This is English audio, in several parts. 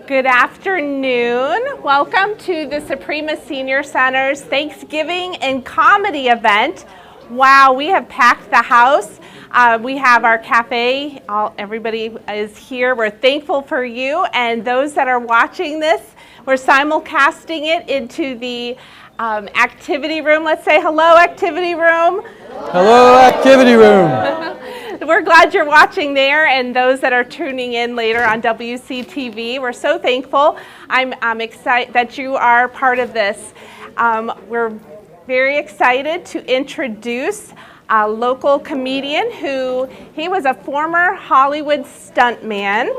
Good afternoon. Welcome to the Soprema Senior Center's Thanksgiving and Comedy event. Wow, we have packed the house. We have our cafe. Everybody is here. We're thankful for you. And those that are watching this, we're simulcasting it into the activity room. Let's say hello, activity room. Hello, activity room. We're glad you're watching there, and those that are tuning in later on WCTV. We're so thankful. I'm excited that you are part of this. We're very excited to introduce a local comedian he was a former Hollywood stuntman.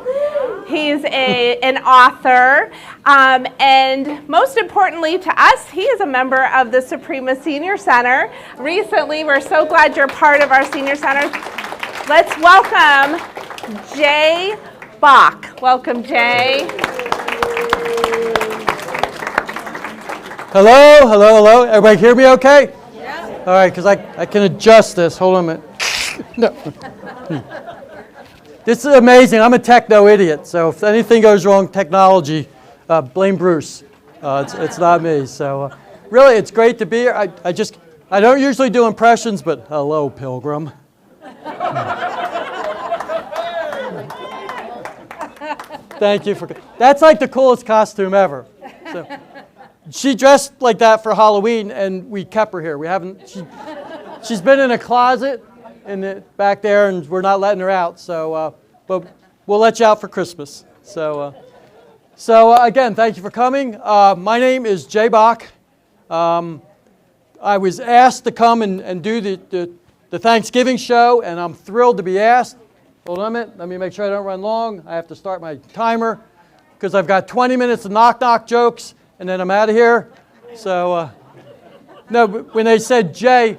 He's an author, and most importantly to us, he is a member of the Soprema Senior Center. Recently, we're so glad you're part of our Senior Center. Let's welcome Jay Bach. Welcome, Jay. Hello, hello, hello. Everybody hear me okay? Yeah. All right, because I can adjust this. Hold on a minute. No. This is amazing. I'm a techno idiot, so if anything goes wrong, technology, blame Bruce. It's not me. So really, it's great to be here. I don't usually do impressions, but hello, Pilgrim. Thank you for. That's like the coolest costume ever. So, she dressed like that for Halloween, and we kept her here. We haven't. She's been in a closet back there, and we're not letting her out. So, but we'll let you out for Christmas. So again, thank you for coming. My name is Jay Bach. I was asked to come and do the Thanksgiving show, and I'm thrilled to be asked. Hold on a minute. Let me make sure I don't run long. I have to start my timer because I've got 20 minutes of knock-knock jokes, and then I'm out of here. So, no, when they said, Jay,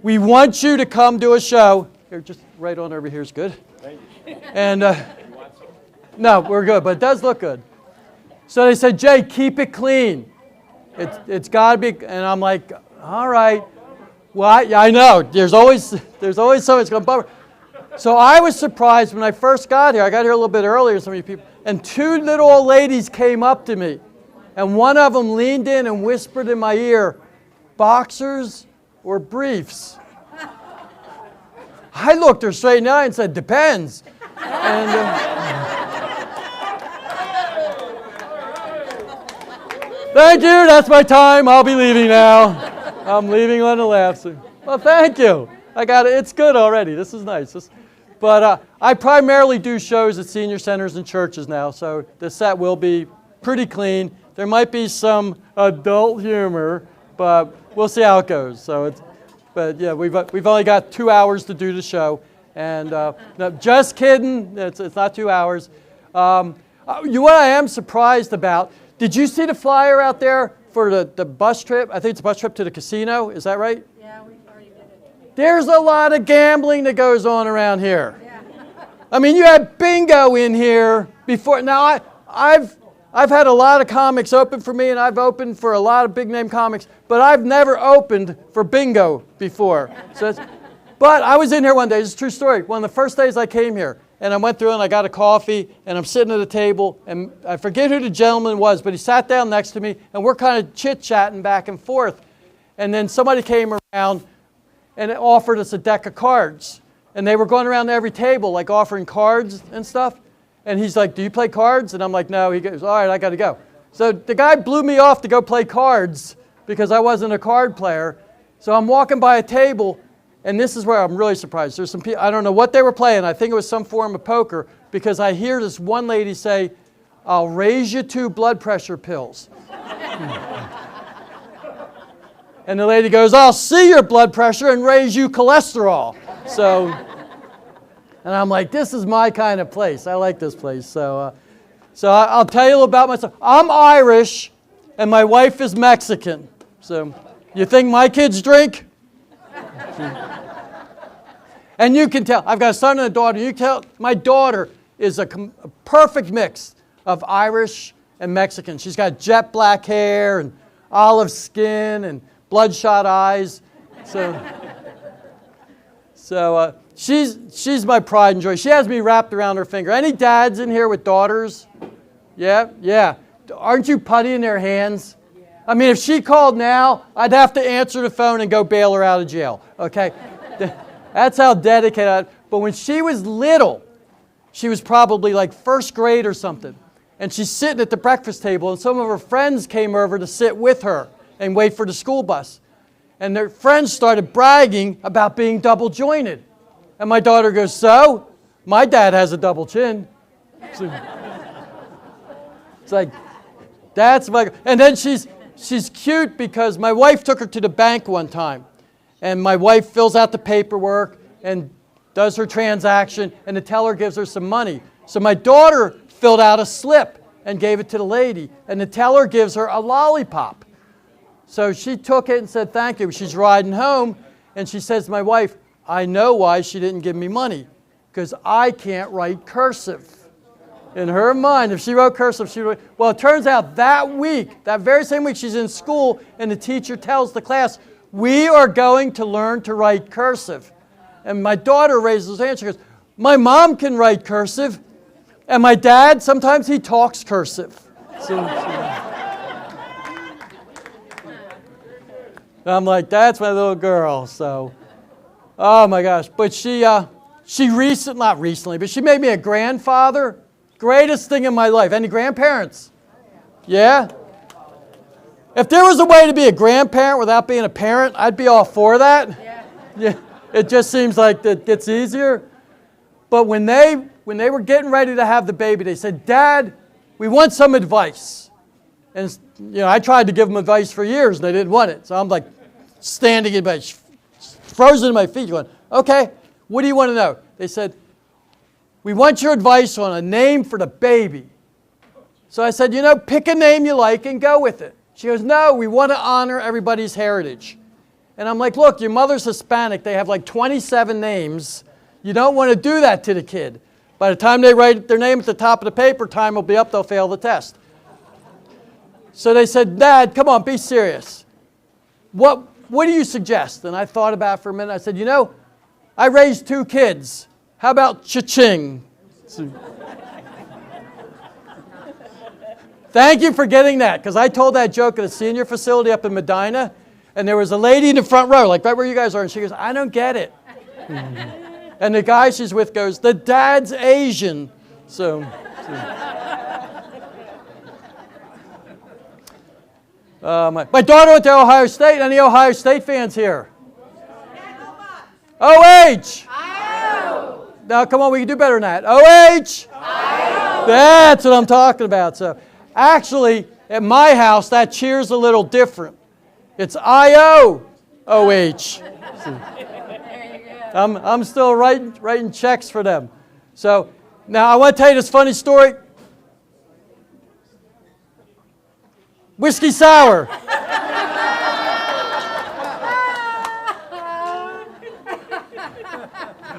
we want you to come do a show. Here, just right on over here is good. And, no, we're good, but it does look good. So they said, Jay, keep it clean. It's got to be, and I'm like, all right. Well, I know. There's always something that's going to bummer. So I was surprised when I first got here. I got here a little bit earlier than some of you people. And two little old ladies came up to me. And one of them leaned in and whispered in my ear, boxers or briefs? I looked her straight in the eye and said, depends. And, thank you. That's my time. I'll be leaving now. I'm leaving on the laugh. Well, thank you. I got it. It's good already. This is nice. But I primarily do shows at senior centers and churches now, so the set will be pretty clean. There might be some adult humor, but we'll see how it goes. But yeah, we've only got 2 hours to do the show, and no, just kidding. It's not 2 hours. What I am surprised about. Did you see the flyer out there for the bus trip? I think it's a bus trip to the casino. Is that right? Yeah, we already did it. There's a lot of gambling that goes on around here. Yeah. I mean, you had bingo in here before. Now, I've had a lot of comics open for me, and I've opened for a lot of big-name comics, but I've never opened for bingo before. But I was in here one day. It's a true story. One of the first days I came here, and I went through and I got a coffee, and I'm sitting at a table, and I forget who the gentleman was, but he sat down next to me, and we're kind of chit-chatting back and forth. And then somebody came around and offered us a deck of cards. And they were going around to every table, like offering cards and stuff. And he's like, do you play cards? And I'm like, no. He goes, all right, I got to go. So the guy blew me off to go play cards because I wasn't a card player. So I'm walking by a table, and this is where I'm really surprised. There's some people, I don't know what they were playing. I think it was some form of poker, because I hear this one lady say, I'll raise you 2 blood pressure pills. And the lady goes, I'll see your blood pressure and raise you cholesterol. So, and I'm like, this is my kind of place. I like this place. So I'll tell you a little about myself. I'm Irish, and my wife is Mexican. So you think my kids drink? And you can tell. I've got a son and a daughter. You can tell my daughter is a perfect mix of Irish and Mexican. She's got jet black hair and olive skin and bloodshot eyes. So she's my pride and joy. She has me wrapped around her finger. Any dads in here with daughters? Yeah, yeah. Aren't you putty in their hands? I mean, if she called now, I'd have to answer the phone and go bail her out of jail, okay? That's how dedicated I am. But when she was little, she was probably like first grade or something, and she's sitting at the breakfast table, and some of her friends came over to sit with her and wait for the school bus. And their friends started bragging about being double jointed. And my daughter goes, so? My dad has a double chin. So, it's like, that's my... And then she's cute because my wife took her to the bank one time. And my wife fills out the paperwork and does her transaction, and the teller gives her some money. So my daughter filled out a slip and gave it to the lady, and the teller gives her a lollipop. So she took it and said, thank you. She's riding home, and she says to my wife, I know why she didn't give me money, because I can't write cursive. In her mind, if she wrote cursive, she would. Well, it turns out that week, that very same week, she's in school, and the teacher tells the class, we are going to learn to write cursive. And my daughter raises her hand. She goes, my mom can write cursive, and my dad, sometimes he talks cursive. So I'm like, that's my little girl. So, oh my gosh. But she not recently, but she made me a grandfather. Greatest thing in my life. Any grandparents? Yeah? If there was a way to be a grandparent without being a parent, I'd be all for that. Yeah. It just seems like it gets easier. But when they were getting ready to have the baby, they said, Dad, we want some advice. And I tried to give them advice for years, and they didn't want it. So I'm like standing in my, frozen in my feet, going, okay, what do you want to know? They said, we want your advice on a name for the baby. So I said, pick a name you like and go with it. She goes, no, we want to honor everybody's heritage. And I'm like, look, your mother's Hispanic. They have like 27 names. You don't want to do that to the kid. By the time they write their name at the top of the paper, time will be up, they'll fail the test. So they said, Dad, come on, be serious. What do you suggest? And I thought about it for a minute. I said, I raised 2 kids. How about cha-ching? Thank you for getting that, because I told that joke at a senior facility up in Medina, and there was a lady in the front row, like right where you guys are, and she goes, I don't get it. And the guy she's with goes, the dad's Asian. My daughter went to Ohio State. Any Ohio State fans here? OH! Now, come on, we can do better than that. OH! That's what I'm talking about. So, actually, at my house, that cheer's a little different. It's IOOH. I'm still writing checks for them. So, now I want to tell you this funny story. Whiskey sour.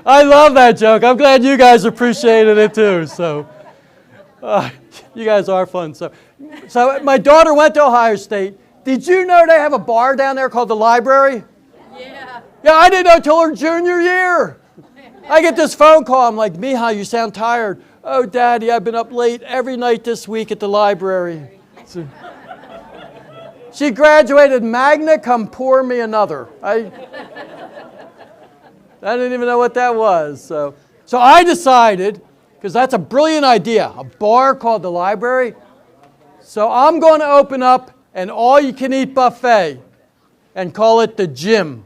I love that joke. I'm glad you guys appreciated it too. So, you guys are fun. So my daughter went to Ohio State. Did you know they have a bar down there called the Library? Yeah. Yeah, I didn't know until her junior year. I get this phone call. I'm like, Miha, you sound tired. Oh, Daddy, I've been up late every night this week at the library. So, she graduated magna cum pour me another. I didn't even know what that was. So I decided, because that's a brilliant idea, a bar called the Library. So I'm going to open up an all-you-can-eat buffet and call it the Gym.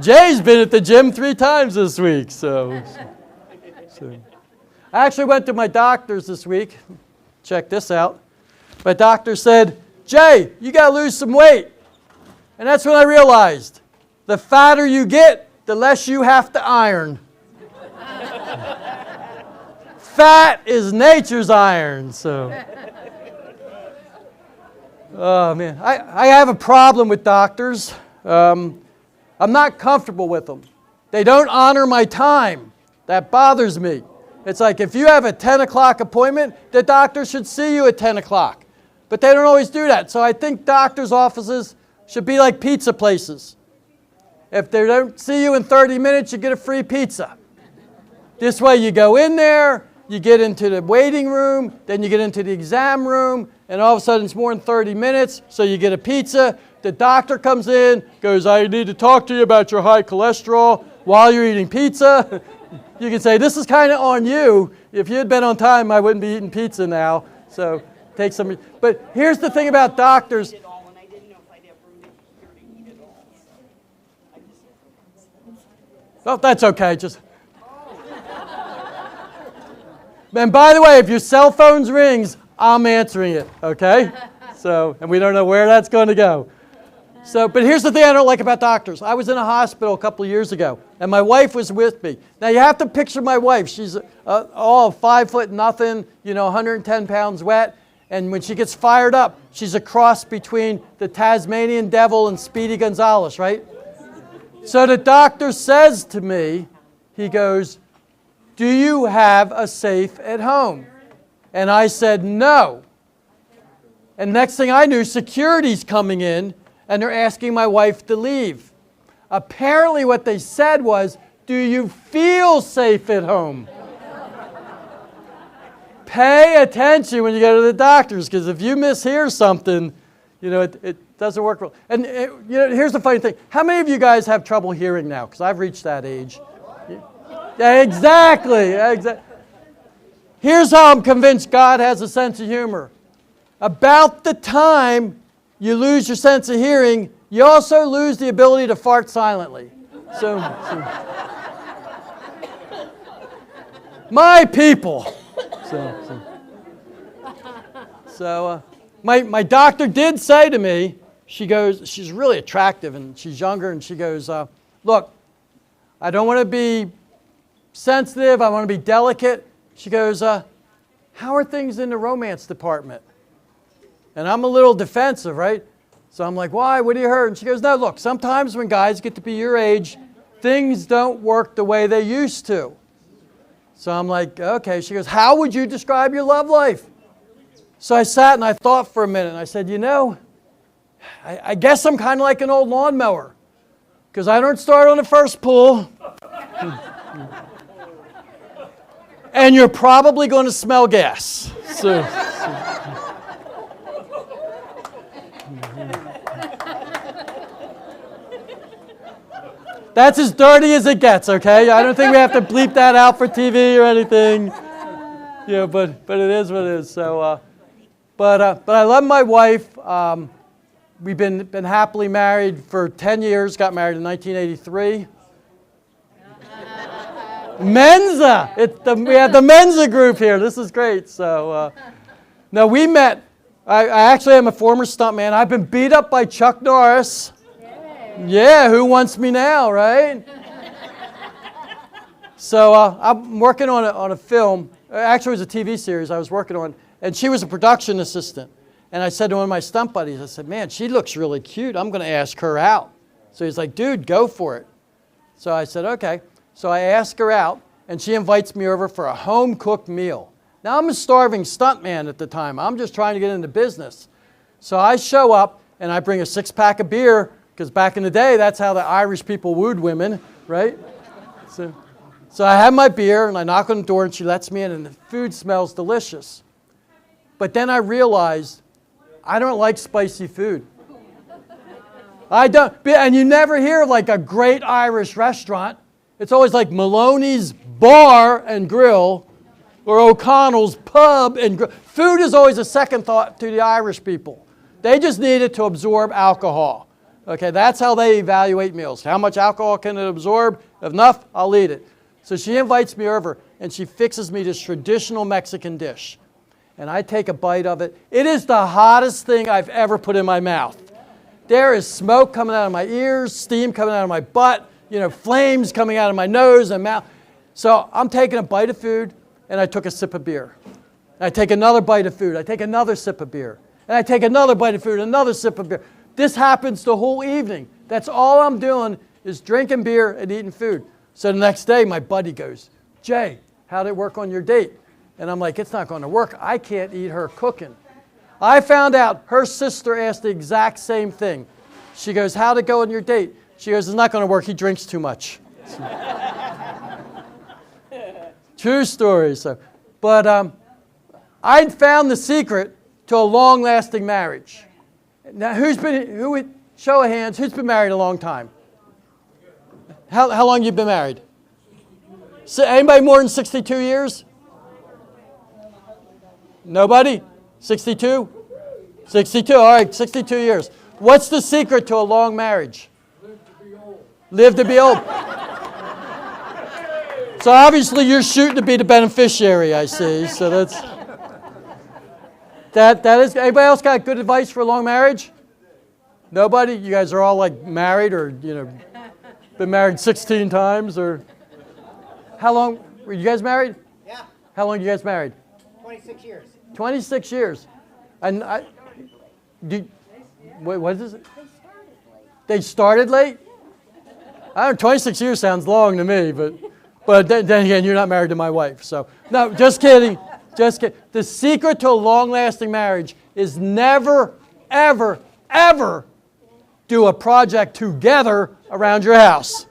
Jay's been at the gym 3 times this week. So I actually went to my doctor's this week. Check this out. My doctor said, Jay, you got to lose some weight. And that's when I realized, the fatter you get, the less you have to iron. Fat is nature's iron. So, oh man, I have a problem with doctors. I'm not comfortable with them. They don't honor my time. That bothers me. It's like if you have a 10 o'clock appointment, the doctor should see you at 10 o'clock. But they don't always do that. So I think doctors' offices should be like pizza places. If they don't see you in 30 minutes, you get a free pizza. This way you go in there, you get into the waiting room, then you get into the exam room, and all of a sudden it's more than 30 minutes, so you get a pizza. The doctor comes in, goes, I need to talk to you about your high cholesterol while you're eating pizza. You can say, this is kind of on you. If you had been on time, I wouldn't be eating pizza now. So take some. But here's the thing about doctors. Oh, that's okay. Just. And by the way, if your cell phone rings, I'm answering it, okay? So, and we don't know where that's going to go. So, but here's the thing I don't like about doctors. I was in a hospital a couple of years ago, and my wife was with me. Now, you have to picture my wife. She's all 5 foot nothing, 110 pounds wet. And when she gets fired up, she's a cross between the Tasmanian devil and Speedy Gonzales, right? So the doctor says to me, he goes, do you have a safe at home? And I said, no. And next thing I knew, security's coming in, and they're asking my wife to leave. Apparently what they said was, do you feel safe at home? Pay attention when you go to the doctors, because if you mishear something, it doesn't work well. And here's the funny thing. How many of you guys have trouble hearing now? Because I've reached that age. Yeah, exactly. Here's how I'm convinced God has a sense of humor. About the time you lose your sense of hearing, you also lose the ability to fart silently. So my people. So my doctor did say to me, she goes, she's really attractive and she's younger, and she goes, look, I don't want to be sensitive, I want to be delicate. She goes, how are things in the romance department? And I'm a little defensive, right? So I'm like, why? What do you heard? And she goes, no, look, sometimes when guys get to be your age, things don't work the way they used to. So I'm like, okay. She goes, how would you describe your love life? So I sat and I thought for a minute, and I said, I guess I'm kind of like an old lawnmower, because I don't start on the first pull. And you're probably going to smell gas. That's as dirty as it gets, okay? I don't think we have to bleep that out for TV or anything. But it is what it is. So, but I love my wife. We've been happily married for 10 years. Got married in 1983. Mensa! We have the Mensa group here. This is great. So, no, we met. I actually am a former stuntman. I've been beat up by Chuck Norris. Yeah, who wants me now, right? So I'm working on a film. Actually, it was a TV series I was working on, and she was a production assistant. And I said to one of my stunt buddies, I said, man, she looks really cute. I'm going to ask her out. So he's like, dude, go for it. So I said, okay. So I ask her out, and she invites me over for a home-cooked meal. Now, I'm a starving stuntman at the time. I'm just trying to get into business. So I show up, and I bring a six-pack of beer, because back in the day, that's how the Irish people wooed women, right? So I have my beer, and I knock on the door, and she lets me in, and the food smells delicious. But then I realized I don't like spicy food. I don't, and you never hear of like a great Irish restaurant. It's always like Maloney's Bar and Grill or O'Connell's Pub and Grill. Food is always a second thought to the Irish people. They just need it to absorb alcohol. Okay, that's how they evaluate meals. How much alcohol can it absorb? Enough, I'll eat it. So she invites me over, and she fixes me this traditional Mexican dish. And I take a bite of it. It is the hottest thing I've ever put in my mouth. There is smoke coming out of my ears, steam coming out of my butt, flames coming out of my nose and mouth. So I'm taking a bite of food, and I took a sip of beer. And I take another bite of food. I take another sip of beer. And I take another bite of food, another sip of beer. This happens the whole evening. That's all I'm doing is drinking beer and eating food. So the next day, my buddy goes, Jay, how'd it work on your date? And I'm like, it's not going to work. I can't eat her cooking. I found out her sister asked the exact same thing. She goes, how'd it go on your date? She goes, it's not going to work. He drinks too much. True story. So, but I found the secret to a long-lasting marriage. Now, show of hands, who's been married a long time? How long you been married? So anybody more than 62 years? Nobody? 62? 62, all right, 62 years. What's the secret to a long marriage? Live to be old. So obviously you're shooting to be the beneficiary, I see. So that is, anybody else got good advice for a long marriage? Nobody? You guys are all like married or, been married 16 times or? How long, were you guys married? Yeah. How long are you guys married? 26 years. 26 years. And what is it? They started late? I don't know, 26 years sounds long to me, but then again, you're not married to my wife. So, no, just kidding. Just kidding. The secret to a long-lasting marriage is never, ever, ever do a project together around your house.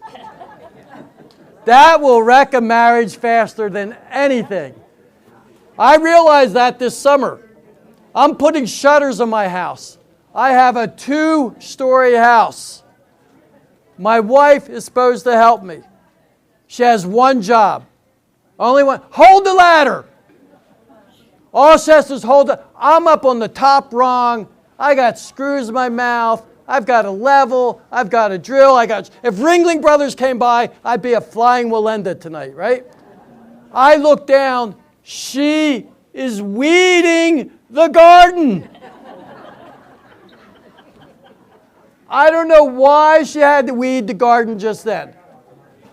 That will wreck a marriage faster than anything. I realized that this summer. I'm putting shutters on my house. I have a 2-story house. My wife is supposed to help me. She has one job. Only one. Hold the ladder. All she has to do is hold it. I'm up on the top rung. I got screws in my mouth. I've got a level. I've got a drill. If Ringling Brothers came by, I'd be a flying Walenda tonight, right? I look down. She is weeding the garden. I don't know why she had to weed the garden just then,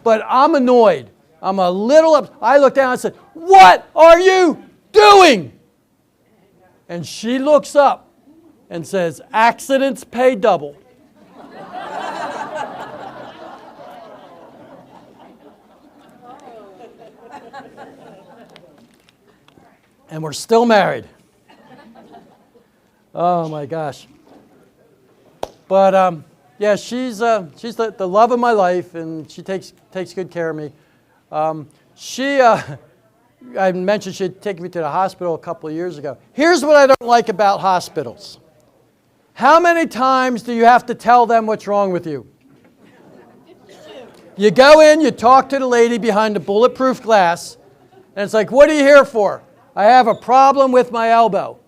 but I'm annoyed. I'm a little upset. I looked down and said, "What are you doing?" And she looks up and says, "Accidents pay double." And we're still married. Oh my gosh. But yeah, she's the love of my life, and she takes good care of me. I mentioned she'd taken me to the hospital a couple of years ago. Here's what I don't like about hospitals. How many times do you have to tell them what's wrong with you? You go in, you talk to the lady behind the bulletproof glass, and it's like, "What are you here for?" "I have a problem with my elbow."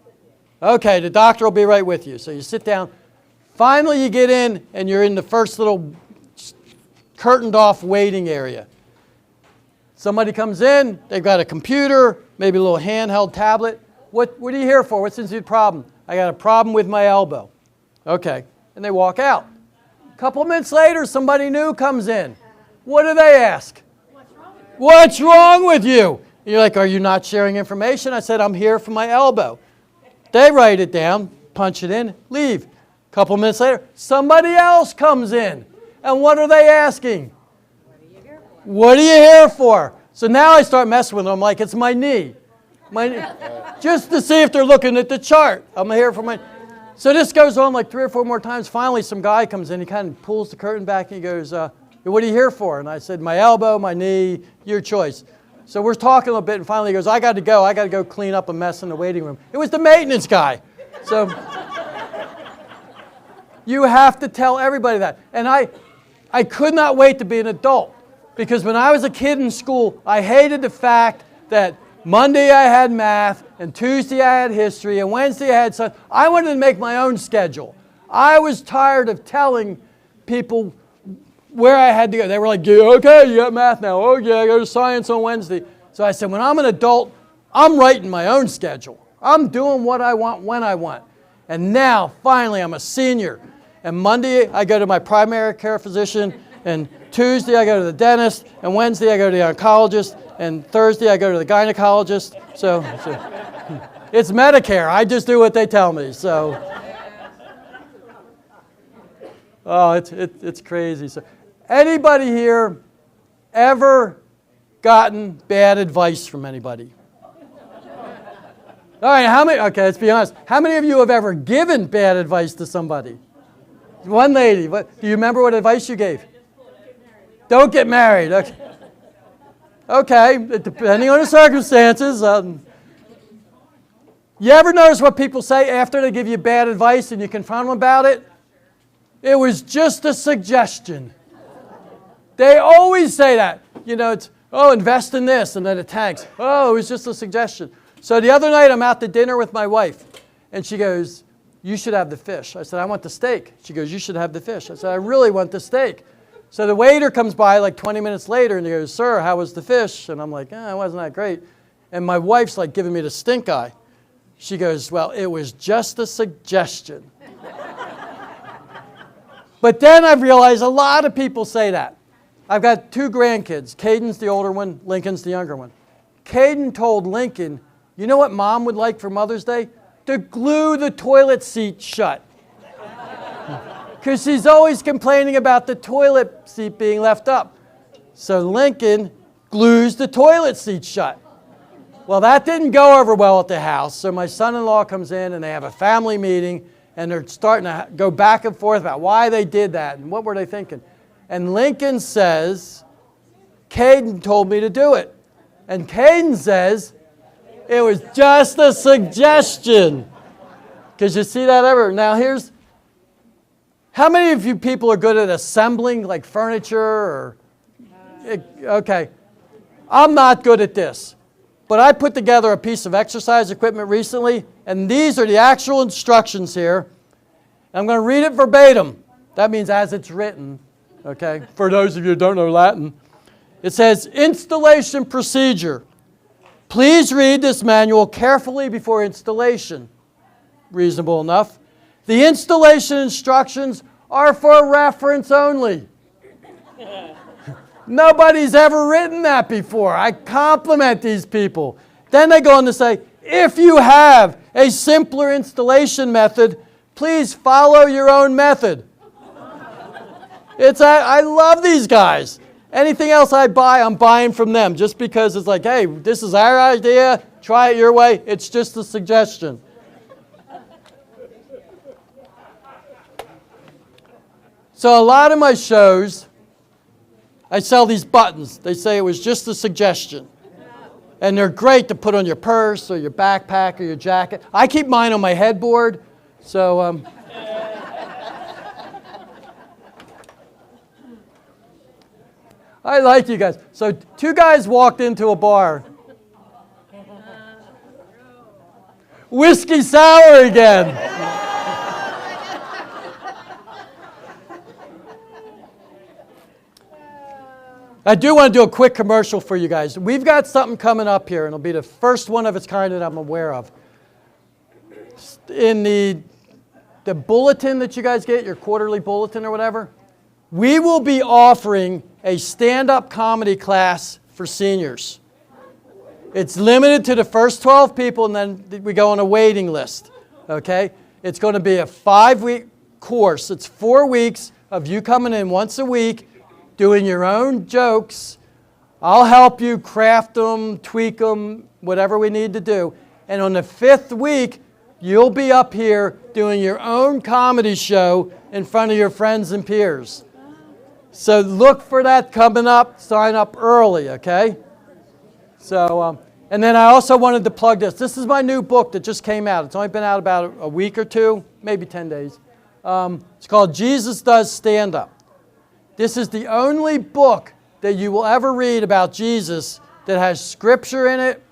"Okay, the doctor will be right with you." So you sit down. Finally, you get in, and you're in the first little curtained-off waiting area. Somebody comes in, they've got a computer, maybe a little handheld tablet. What are you here for? What's the problem?" "I got a problem with my elbow." "Okay." And they walk out. A couple of minutes later, somebody new comes in. What do they ask? "What's wrong with you?" And you're like, "Are you not sharing information?" I said, "I'm here for my elbow." They write it down, punch it in, leave. A couple of minutes later, somebody else comes in. And what are they asking? "What are you here for?" So now I start messing with them. I'm like, "It's my knee." Just to see if they're looking at the chart. I'm here for my... So this goes on like 3 or 4 more times. Finally, some guy comes in. He kind of pulls the curtain back and he goes, "What are you here for?" And I said, "My elbow, my knee, your choice." So we're talking a little bit, and finally he goes, I got to go clean up a mess in the waiting room." It was the maintenance guy. So you have to tell everybody that. And I could not wait to be an adult. Because when I was a kid in school, I hated the fact that Monday I had math, and Tuesday I had history, and Wednesday I had science. I wanted to make my own schedule. I was tired of telling people where I had to go. They were like, "Yeah, okay, you got math now. Oh yeah, I go to science on Wednesday." So I said, when I'm an adult, I'm writing my own schedule. I'm doing what I want when I want. And now, finally, I'm a senior. And Monday, I go to my primary care physician, and Tuesday, I go to the dentist, and Wednesday, I go to the oncologist, and Thursday, I go to the gynecologist. So it's Medicare. I just do what they tell me. So, oh, it's crazy. So, anybody here ever gotten bad advice from anybody? All right, okay, let's be honest. How many of you have ever given bad advice to somebody? One lady. What, do you remember what advice you gave? Don't get married. Okay. Okay, depending on the circumstances. You ever notice what people say after they give you bad advice and you confront them about it? It was just a suggestion. They always say that. You know, it's, oh, invest in this, and then it tanks. Oh, it was just a suggestion. So the other night I'm out to dinner with my wife, and she goes, you should have the fish. I said, I want the steak. She goes, you should have the fish. I said, I really want the steak. So the waiter comes by like 20 minutes later, and he goes, sir, how was the fish? And I'm like, it wasn't that great. And my wife's like giving me the stink eye. She goes, well, it was just a suggestion. But then I've realized a lot of people say that. I've got 2 grandkids. Caden's the older one, Lincoln's the younger one. Caden told Lincoln, you know what Mom would like for Mother's Day? To glue the toilet seat shut. Because she's always complaining about the toilet seat being left up. So Lincoln glues the toilet seat shut. Well, that didn't go over well at the house, so my son-in-law comes in and they have a family meeting, and they're starting to go back and forth about why they did that and what were they thinking. And Lincoln says, Caden told me to do it. And Caden says, it was just a suggestion. Because you see that ever? Now here's, how many of you people are good at assembling like furniture or, okay. I'm not good at this. But I put together a piece of exercise equipment recently, and these are the actual instructions here. I'm going to read it verbatim. That means as it's written, okay? For those of you who don't know Latin. It says, installation procedure. Please read this manual carefully before installation. Reasonable enough. The installation instructions are for reference only. Nobody's ever written that before. I compliment these people. Then they go on to say, if you have a simpler installation method, please follow your own method. I love these guys. Anything else I buy, I'm buying from them just because it's like, hey, this is our idea. Try it your way. It's just a suggestion. So a lot of my shows, I sell these buttons. They say it was just a suggestion. And they're great to put on your purse or your backpack or your jacket. I keep mine on my headboard. So I like you guys. So 2 guys walked into a bar. Whiskey sour again. I do want to do a quick commercial for you guys. We've got something coming up here, and it'll be the first one of its kind that I'm aware of. In the bulletin that you guys get, your quarterly bulletin or whatever, we will be offering a stand-up comedy class for seniors. It's limited to the first 12 people, and then we go on a waiting list, okay? It's going to be a 5-week course. It's 4 weeks of you coming in once a week, doing your own jokes. I'll help you craft them, tweak them, whatever we need to do. And on the 5th week, you'll be up here doing your own comedy show in front of your friends and peers. So look for that coming up. Sign up early, okay? So, and then I also wanted to plug this. This is my new book that just came out. It's only been out about a week or 2, maybe 10 days. It's called Jesus Does Stand Up. This is the only book that you will ever read about Jesus that has scripture in it,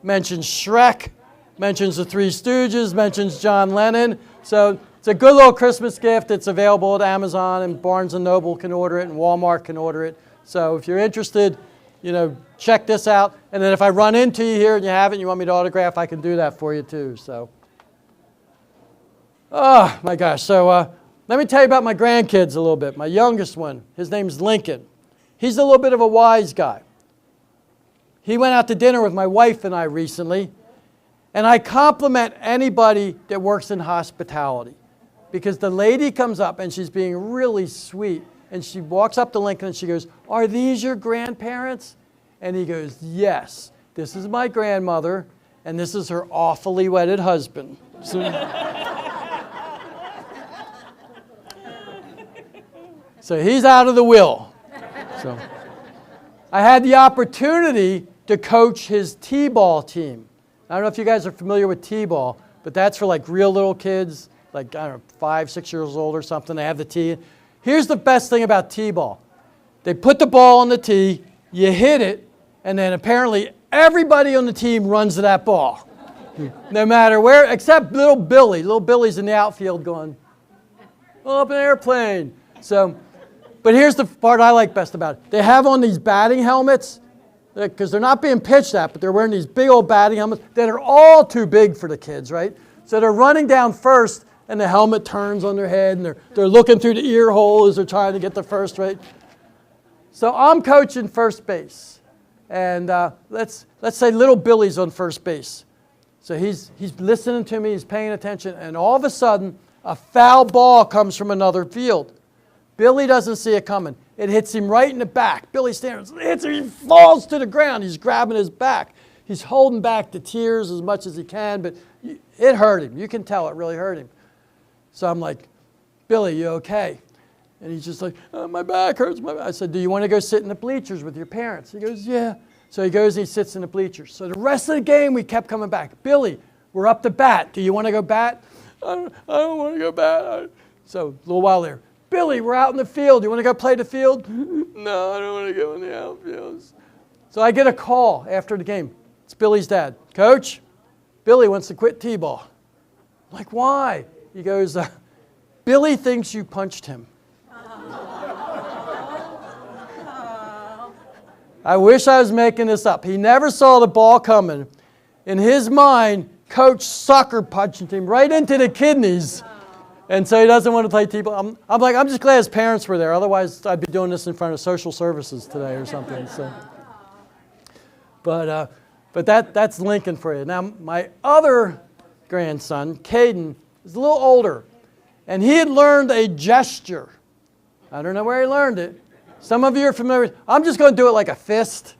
mentions Shrek, mentions the Three Stooges, mentions John Lennon. So it's a good little Christmas gift. It's available at Amazon, and Barnes & Noble can order it, and Walmart can order it. So if you're interested, check this out. And then if I run into you here and you have it and you want me to autograph, I can do that for you too. So, oh my gosh. So, let me tell you about my grandkids a little bit. My youngest one, his name's Lincoln. He's a little bit of a wise guy. He went out to dinner with my wife and I recently, and I compliment anybody that works in hospitality, because the lady comes up and she's being really sweet, and she walks up to Lincoln and she goes, "Are these your grandparents?" And he goes, "Yes, this is my grandmother, and this is her awfully wedded husband." So, So he's out of the will. So I had the opportunity to coach his T-ball team. I don't know if you guys are familiar with T-ball, but that's for like real little kids, like, I don't know, 5, 6 years old or something. They have the tee. Here's the best thing about T-ball. They put the ball on the tee, you hit it, and then apparently everybody on the team runs to that ball. No matter where, except little Billy. Little Billy's in the outfield going, up an airplane. So, but here's the part I like best about it. They have on these batting helmets, because they're not being pitched at, but they're wearing these big old batting helmets that are all too big for the kids, right? So they're running down first, and the helmet turns on their head, and they're looking through the ear hole as they're trying to get the first, right? So I'm coaching first base, and let's say little Billy's on first base. So he's listening to me, he's paying attention, and all of a sudden, a foul ball comes from another field. Billy doesn't see it coming. It hits him right in the back. Billy stands, hits him, he falls to the ground. He's grabbing his back. He's holding back the tears as much as he can, but it hurt him. You can tell it really hurt him. So I'm like, Billy, you okay? And he's just like, oh, my back hurts. I said, do you want to go sit in the bleachers with your parents? He goes, yeah. So he goes and he sits in the bleachers. So the rest of the game, we kept coming back. Billy, we're up to bat. Do you want to go bat? I don't want to go bat. So a little while there, Billy, we're out in the field. You want to go play the field? No, I don't want to go in the outfield. So I get a call after the game. It's Billy's dad. Coach, Billy wants to quit T-ball. I'm like, why? He goes, Billy thinks you punched him. I wish I was making this up. He never saw the ball coming. In his mind, Coach sucker punched him right into the kidneys. And so he doesn't want to play T-ball. I'm like, I'm just glad his parents were there. Otherwise, I'd be doing this in front of social services today or something. So, but that's Lincoln for you. Now, my other grandson, Caden, is a little older. And he had learned a gesture. I don't know where he learned it. Some of you are familiar. I'm just going to do it like a fist.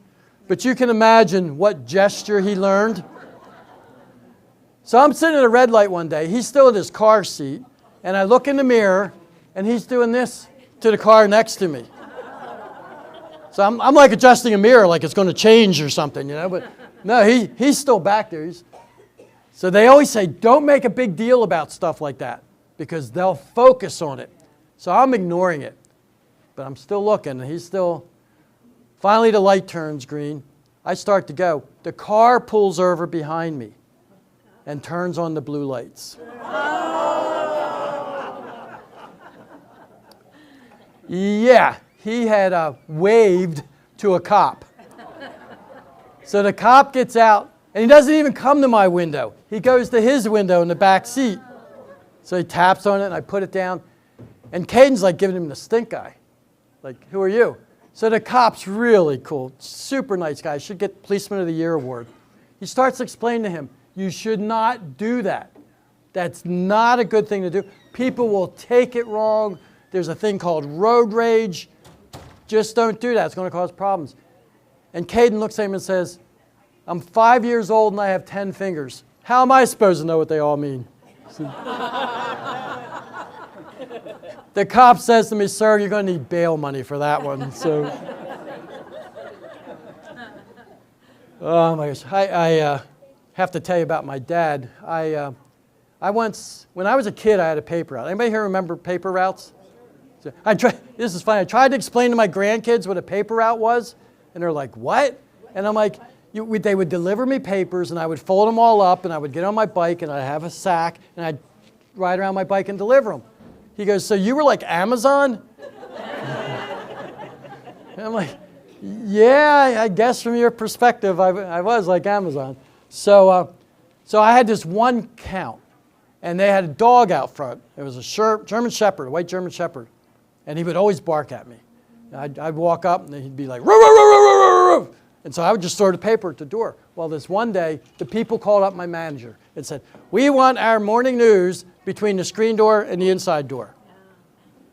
But you can imagine what gesture he learned. So I'm sitting at a red light one day. He's still in his car seat. And I look in the mirror, and he's doing this to the car next to me. So I'm like adjusting a mirror like it's going to change or something, you know. But no, he's still back there. So they always say, don't make a big deal about stuff like that because they'll focus on it. So I'm ignoring it. But I'm still looking, and he's still... Finally, the light turns green. I start to go. The car pulls over behind me and turns on the blue lights. Yeah, he had waved to a cop. So the cop gets out, and he doesn't even come to my window. He goes to his window in the back seat. So he taps on it, and I put it down. And Caden's like giving him the stink eye. Like, who are you? So the cop's really cool, super nice guy. Should get Policeman of the Year award. He starts explaining to him, you should not do that. That's not a good thing to do. People will take it wrong. There's a thing called road rage. Just don't do that. It's going to cause problems. And Caden looks at him and says, I'm 5 years old and I have 10 fingers. How am I supposed to know what they all mean? The cop says to me, sir, you're going to need bail money for that one. So, oh my gosh. I have to tell you about my dad. I once, when I was a kid, I had a paper route. Anybody here remember paper routes? So this is funny. I tried to explain to my grandkids what a paper route was, and they're like, what? And I'm like, they would deliver me papers, and I would fold them all up, and I would get on my bike, and I'd have a sack, and I'd ride around my bike and deliver them. He goes, so you were like Amazon? And I'm like, yeah, I guess from your perspective, I was like Amazon. So I had this one count, and they had a dog out front. It was a German Shepherd, a white German Shepherd, and he would always bark at me. I'd walk up, and he'd be like, "Roo, roo, roo, roo, roo, roo." And so I would just throw the paper at the door. Well, this one day, the people called up my manager and said, we want our morning news between the screen door and the inside door.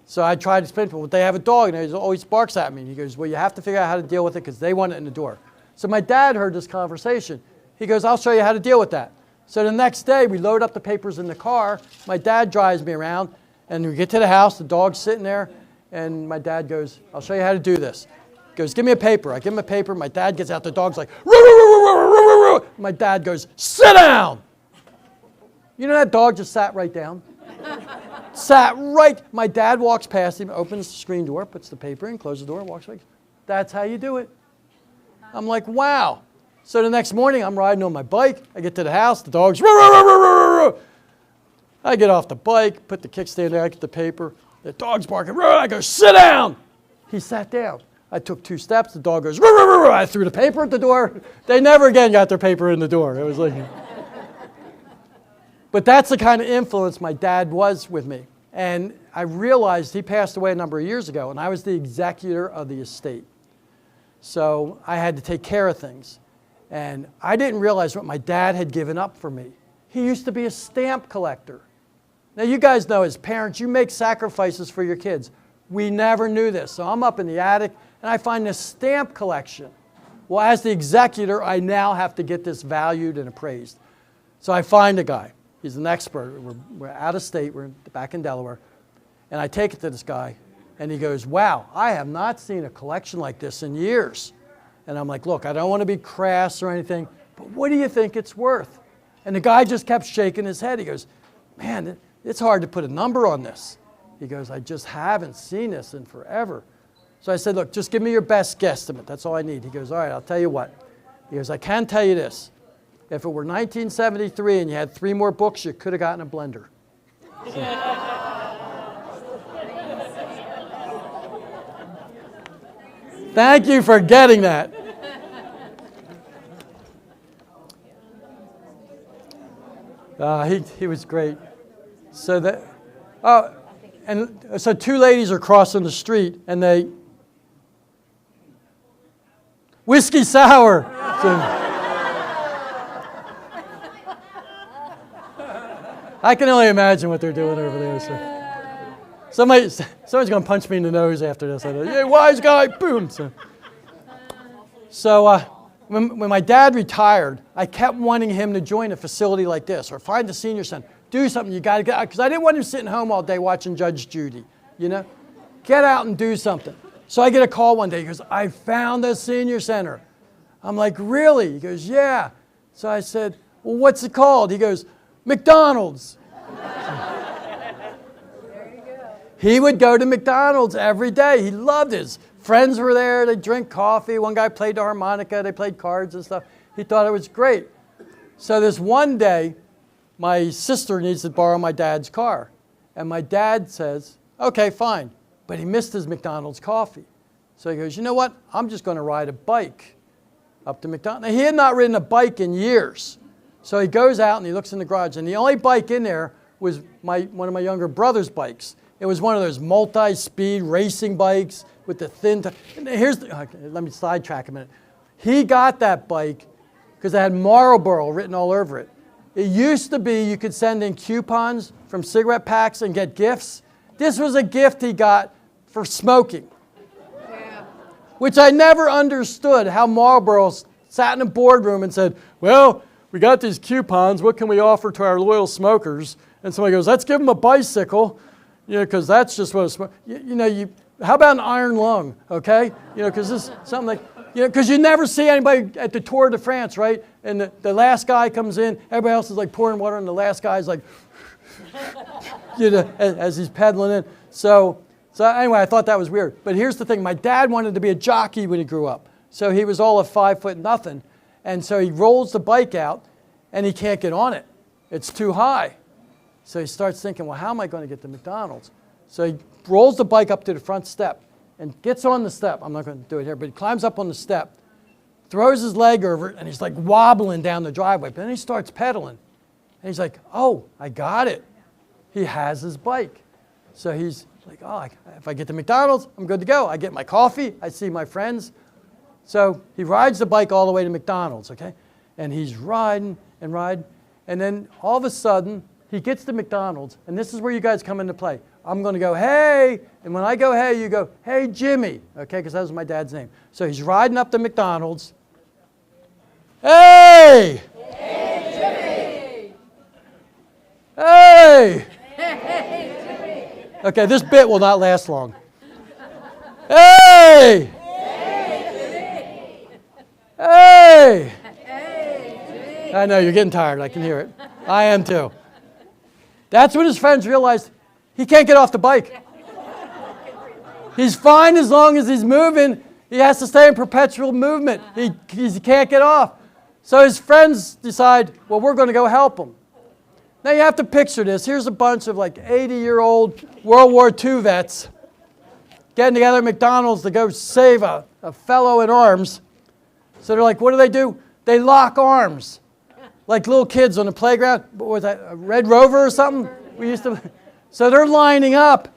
So I tried to explain to them, well, they have a dog, and he always barks at me. And he goes, well, you have to figure out how to deal with it because they want it in the door. So my dad heard this conversation. He goes, I'll show you how to deal with that. So the next day, we load up the papers in the car. My dad drives me around, and we get to the house. The dog's sitting there, And my dad goes, I'll show you how to do this. He goes, give me a paper. I give him a paper. My dad gets out. The dog's like, roo, roo, roo, roo, roo, roo. My dad goes, sit down. You know that dog just sat right down? Sat right. My dad walks past him, opens the screen door, puts the paper in, closes the door, walks away. That's how you do it. I'm like, wow. So the next morning, I'm riding on my bike. I get to the house. The dog's, roo, roo, roo, roo, roo, roo. I get off the bike, put the kickstand there, I get the paper. The dog's barking, roo, I go, sit down. He sat down. I took 2 steps. The dog goes, roo, roo, roo, roo. I threw the paper at the door. They never again got their paper in the door. It was like, but that's the kind of influence my dad was with me. And I realized he passed away a number of years ago, and I was the executor of the estate. So I had to take care of things. And I didn't realize what my dad had given up for me. He used to be a stamp collector. Now, you guys know as parents, you make sacrifices for your kids. We never knew this. So I'm up in the attic, and I find this stamp collection. Well, as the executor, I now have to get this valued and appraised. So I find a guy. He's an expert. We're out of state. We're back in Delaware. And I take it to this guy, and he goes, wow, I have not seen a collection like this in years. And I'm like, look, I don't want to be crass or anything, but what do you think it's worth? And the guy just kept shaking his head. He goes, man, it's hard to put a number on this. He goes, I just haven't seen this in forever. So I said, look, just give me your best guesstimate. That's all I need. He goes, all right, I'll tell you what. He goes, I can tell you this. If it were 1973 and you had 3 more books, you could have gotten a blender. So. Thank you for getting that. He was great. So that, and so 2 ladies are crossing the street, and they whiskey sour. So, I can only imagine what they're doing over there. So. Somebody's going to punch me in the nose after this. I go, yeah, wise guy, boom. So when my dad retired, I kept wanting him to join a facility like this or find a senior center. Do something. You got to get out. Because I didn't want him sitting home all day watching Judge Judy. You know? Get out and do something. So I get a call one day. He goes, I found a senior center. I'm like, really? He goes, yeah. So I said, well, what's it called? He goes, McDonald's. He would go to McDonald's every day. He loved it. His friends were there. They drink coffee. One guy played the harmonica. They played cards and stuff. He thought it was great. So this one day, my sister needs to borrow my dad's car. And my dad says, okay, fine. But he missed his McDonald's coffee. So he goes, you know what? I'm just going to ride a bike up to McDonald's. Now, he had not ridden a bike in years. So he goes out and he looks in the garage. And the only bike in there was one of my younger brother's bikes. It was one of those multi-speed racing bikes with the thin... let me sidetrack a minute. He got that bike because it had Marlboro written all over it. It used to be you could send in coupons from cigarette packs and get gifts. This was a gift he got for smoking, which I never understood how Marlboro sat in a boardroom and said, well, we got these coupons. What can we offer to our loyal smokers? And somebody goes, let's give them a bicycle. You know, because that's just what it's, how about an iron lung, okay? You know, because this is something like, because you never see anybody at the Tour de France, right? And the last guy comes in, everybody else is like pouring water, and the last guy's like, as he's pedaling in. So anyway, I thought that was weird. But here's the thing. My dad wanted to be a jockey when he grew up. So he was all of 5 foot nothing. And so he rolls the bike out, and he can't get on it. It's too high. So he starts thinking, well, how am I going to get to McDonald's? So he rolls the bike up to the front step and gets on the step. I'm not going to do it here, but he climbs up on the step, throws his leg over it, and he's like wobbling down the driveway. But then he starts pedaling. And he's like, oh, I got it. He has his bike. So he's like, oh, if I get to McDonald's, I'm good to go. I get my coffee. I see my friends. So he rides the bike all the way to McDonald's, okay? And he's riding and riding. And then all of a sudden, he gets to McDonald's, and this is where you guys come into play. I'm going to go, hey, and when I go, hey, you go, hey, Jimmy, okay, because that was my dad's name. So he's riding up to McDonald's. Hey! Hey, Jimmy! Hey! Hey, Jimmy! Okay, this bit will not last long. Hey! Hey! I know, you're getting tired. I can hear it. I am too. That's when his friends realized he can't get off the bike. He's fine as long as he's moving. He has to stay in perpetual movement. He can't get off. So his friends decide, well, we're going to go help him. Now you have to picture this. Here's a bunch of like 80-year-old World War II vets getting together at McDonald's to go save a fellow in arms. So they're like, what do? They lock arms. Like little kids on the playground. What was that, a Red Rover or something? So they're lining up.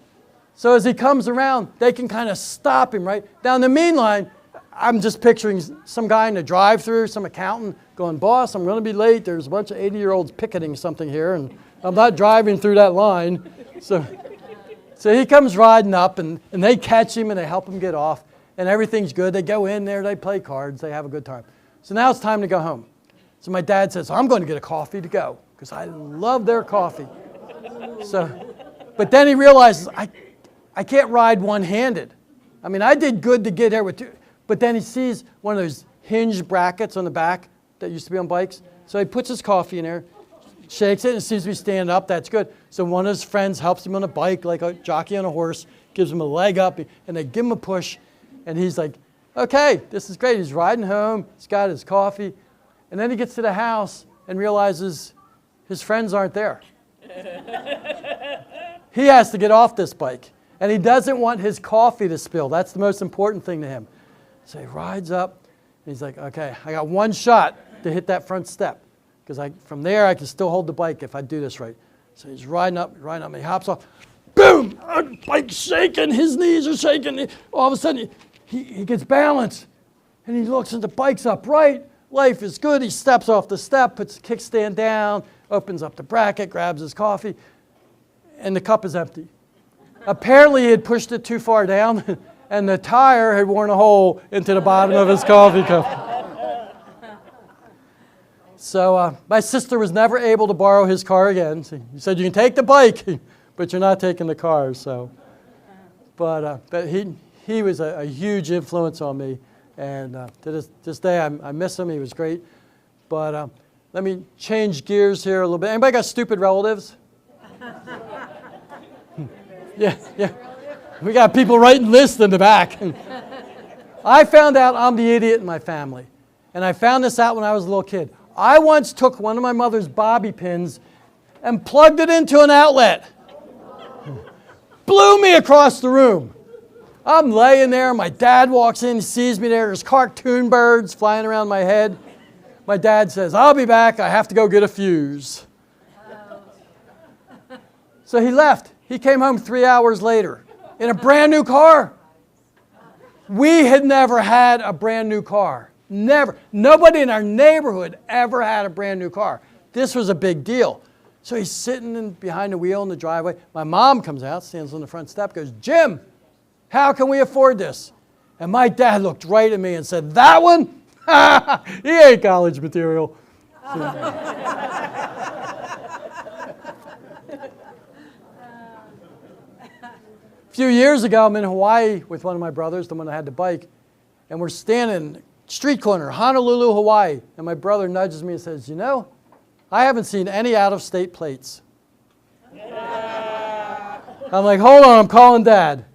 So as he comes around, they can kind of stop him, right? Now in the meantime, I'm just picturing some guy in the drive-thru, some accountant going, boss, I'm going to be late. There's a bunch of 80-year-olds picketing something here, and I'm not driving through that line. So he comes riding up, and they catch him, and they help him get off, and everything's good. They go in there, they play cards, they have a good time. So now it's time to go home. So my dad says, I'm going to get a coffee to go, because I love their coffee. But then he realizes, I can't ride one-handed. I mean, I did good to get here with two. But then he sees one of those hinge brackets on the back that used to be on bikes. So he puts his coffee in there, shakes it, and seems to be standing up. That's good. So one of his friends helps him on a bike, like a jockey on a horse, gives him a leg up, and they give him a push. And he's like, okay, this is great. He's riding home. He's got his coffee. And then he gets to the house and realizes his friends aren't there. He has to get off this bike. And he doesn't want his coffee to spill. That's the most important thing to him. So he rides up, and he's like, okay, I got one shot to hit that front step, because from there I can still hold the bike if I do this right. So he's riding up, and he hops off. Boom! The bike's shaking, his knees are shaking. All of a sudden, he gets balance, and he looks, and the bike's upright. Life is good. He steps off the step, puts the kickstand down, opens up the bracket, grabs his coffee, and the cup is empty. Apparently, he had pushed it too far down, and the tire had worn a hole into the bottom of his coffee cup. So my sister was never able to borrow his car again. He said, you can take the bike, but you're not taking the car. So, but he was a huge influence on me. And to this day, I miss him. He was great. But let me change gears here a little bit. Anybody got stupid relatives? Yeah. We got people writing lists in the back. I found out I'm the idiot in my family. And I found this out when I was a little kid. I once took one of my mother's bobby pins and plugged it into an outlet. Blew me across the room. I'm laying there. My dad walks in, sees me there. There's cartoon birds flying around my head. My dad says, I'll be back. I have to go get a fuse. So he left. He came home 3 hours later in a brand new car. We had never had a brand new car. Never. Nobody in our neighborhood ever had a brand new car. This was a big deal. So he's sitting behind the wheel in the driveway. My mom comes out, stands on the front step, goes, Jim, how can we afford this? And my dad looked right at me and said, that one? He ain't college material. A few years ago, I'm in Hawaii with one of my brothers, the one that had the bike, and we're standing street corner, Honolulu, Hawaii, and my brother nudges me and says, you know, I haven't seen any out-of-state plates. I'm like, hold on, I'm calling Dad.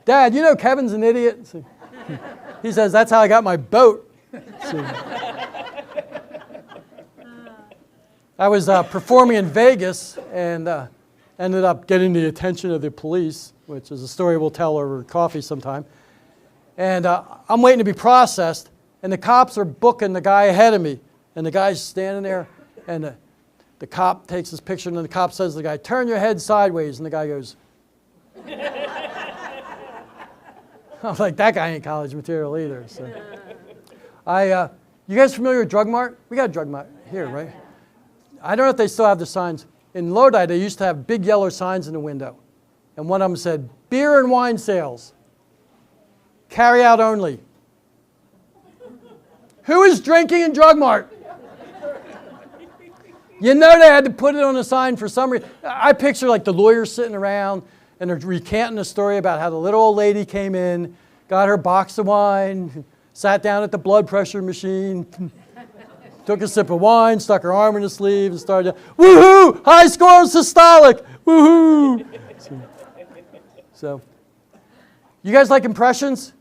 Dad, you know Kevin's an idiot? He says, that's how I got my boat. I was performing in Vegas and ended up getting the attention of the police, which is a story we'll tell over coffee sometime. And I'm waiting to be processed, and the cops are booking the guy ahead of me. And the guy's standing there, and the cop takes his picture, and then the cop says to the guy, turn your head sideways. And the guy goes, I was like, that guy ain't college material either. So, you guys familiar with Drug Mart? We got a Drug Mart here, right? I don't know if they still have the signs. In Lodi, they used to have big yellow signs in the window. And one of them said, beer and wine sales. Carry out only. Who is drinking in Drug Mart? You know they had to put it on a sign for some reason. I picture like the lawyers sitting around and they're recanting a story about how the little old lady came in, got her box of wine, sat down at the blood pressure machine, took a sip of wine, stuck her arm in the sleeve, and started, woohoo, high score systolic, woohoo. So, you guys like impressions?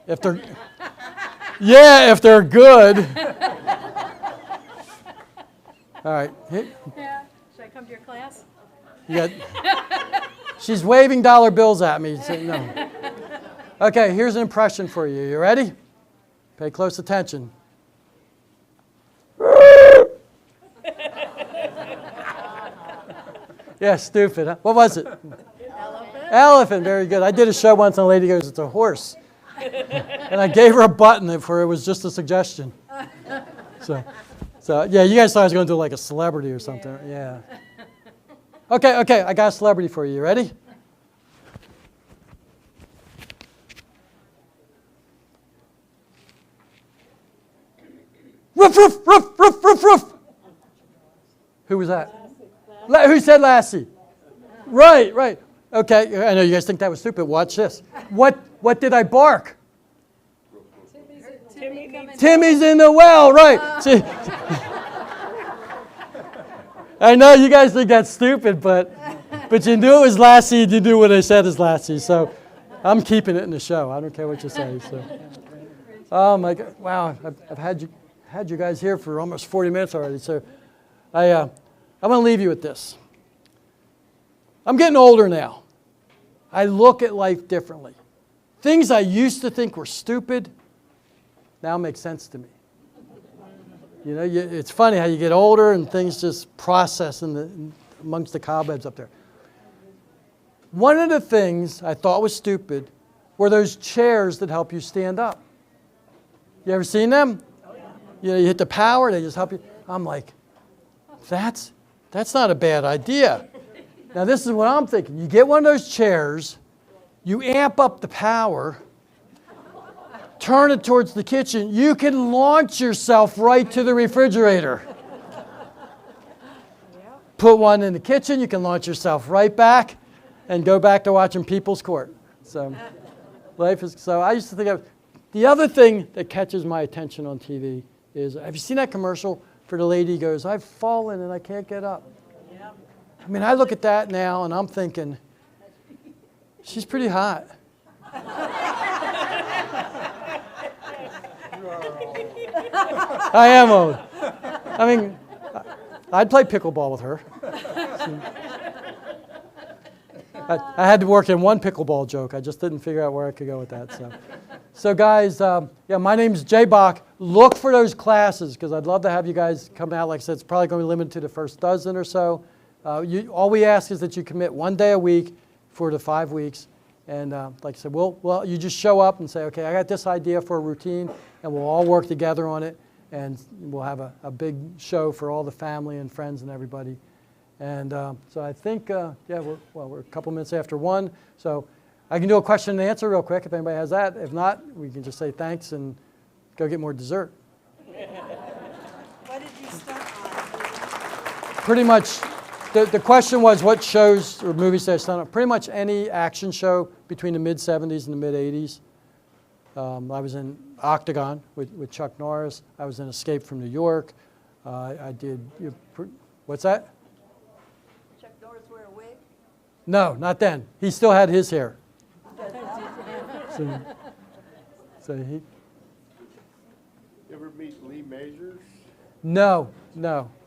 If they're, yeah, if they're good. All right. Yeah. Should I come to your class? Yeah. She's waving dollar bills at me. So no. Okay, here's an impression for you. You ready? Pay close attention. Yeah, stupid. Huh? What was it? Elephant. Elephant. Very good. I did a show once and a lady goes, it's a horse. And I gave her a button for it was just a suggestion. So yeah, you guys thought I was going to do like a celebrity or something. Yeah. Okay, I got a celebrity for you. You ready? Roof, roof, roof, roof, roof, roof. Who was that? Who said Lassie? Right. Okay, I know you guys think that was stupid. Watch this. What did I bark? Timmy's in the well, right. See, I know you guys think that's stupid, but you knew it was Lassie and you knew what I said is Lassie, so I'm keeping it in the show. I don't care what you say. So. Oh my God, wow, I've had you guys here for almost 40 minutes already, so I'm going to leave you with this. I'm getting older now. I look at life differently. Things I used to think were stupid now make sense to me. You know, it's funny how you get older and things just process amongst the cobwebs up there. One of the things I thought was stupid were those chairs that help you stand up. You ever seen them? You know, you hit the power, they just help you. I'm like, that's not a bad idea. Now this is what I'm thinking. You get one of those chairs, you amp up the power, turn it towards the kitchen, you can launch yourself right to the refrigerator. Put one in the kitchen, you can launch yourself right back and go back to watching People's Court. So life is, so I used to think the other thing that catches my attention on TV is, have you seen that commercial for the lady who goes, I've fallen and I can't get up? Yep. I mean, I look at that now and I'm thinking, she's pretty hot. I am old. I mean, I'd play pickleball with her. I had to work in one pickleball joke. I just didn't figure out where I could go with that. So guys, my name's Jay Bach. Look for those classes because I'd love to have you guys come out. Like I said, it's probably going to be limited to the first dozen or so. All we ask is that you commit 1 day a week for the 5 weeks. And like I said, you just show up and say, okay, I got this idea for a routine, and we'll all work together on it, and we'll have a big show for all the family and friends and everybody. And so I think, we're a couple minutes after 1, so I can do a question and answer real quick if anybody has that. If not, we can just say thanks and go get more dessert. What did you start on? Pretty much, the question was what shows or movies did I start on? Pretty much any action show between the mid-'70s and the mid-'80s. I was in Octagon with Chuck Norris. I was in Escape from New York. I did, what's that? Chuck Norris wear a wig? No, not then. He still had his hair. So he. You ever meet Lee Majors? No.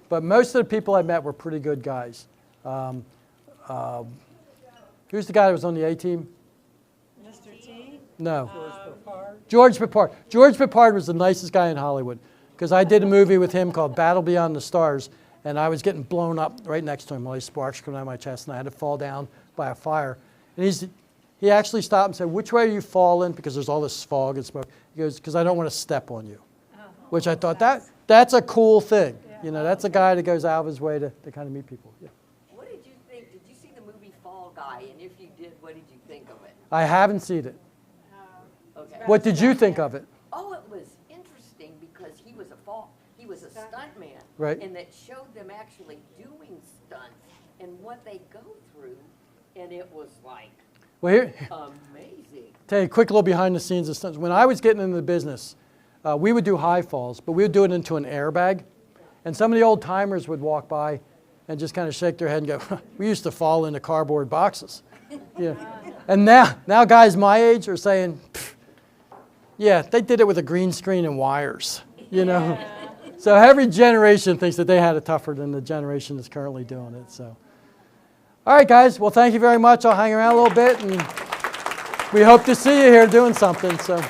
But most of the people I met were pretty good guys. Who's the guy that was on the A-Team? Mr. T? No. George Papard? George Papard. George Papard was the nicest guy in Hollywood because I did a movie with him called Battle Beyond the Stars, and I was getting blown up right next to him. All these sparks coming out of my chest, and I had to fall down by a fire. And he actually stopped and said, which way are you falling? Because there's all this fog and smoke. He goes, because I don't want to step on you. Which I thought, that's a cool thing. You know, that's a guy that goes out of his way to kind of meet people. Yeah. What did you think? Did you see the movie Fall Guy? And if you did, what did you think of it? I haven't seen it. Okay. What did you think of it? Oh, it was interesting because he was a stuntman. Right. And that showed them actually doing stunts and what they go through, and it was like Well, here, amazing. tell you a quick little behind the scenes of stunts. When I was getting into the business, we would do high falls, but we would do it into an airbag. And some of the old timers would walk by and just kind of shake their head and go, we used to fall into cardboard boxes. Yeah. And now guys my age are saying, yeah, they did it with a green screen and wires, you know. So every generation thinks that they had it tougher than the generation that's currently doing it. So, all right, guys. Well, thank you very much. I'll hang around a little bit, and we hope to see you here doing something. So.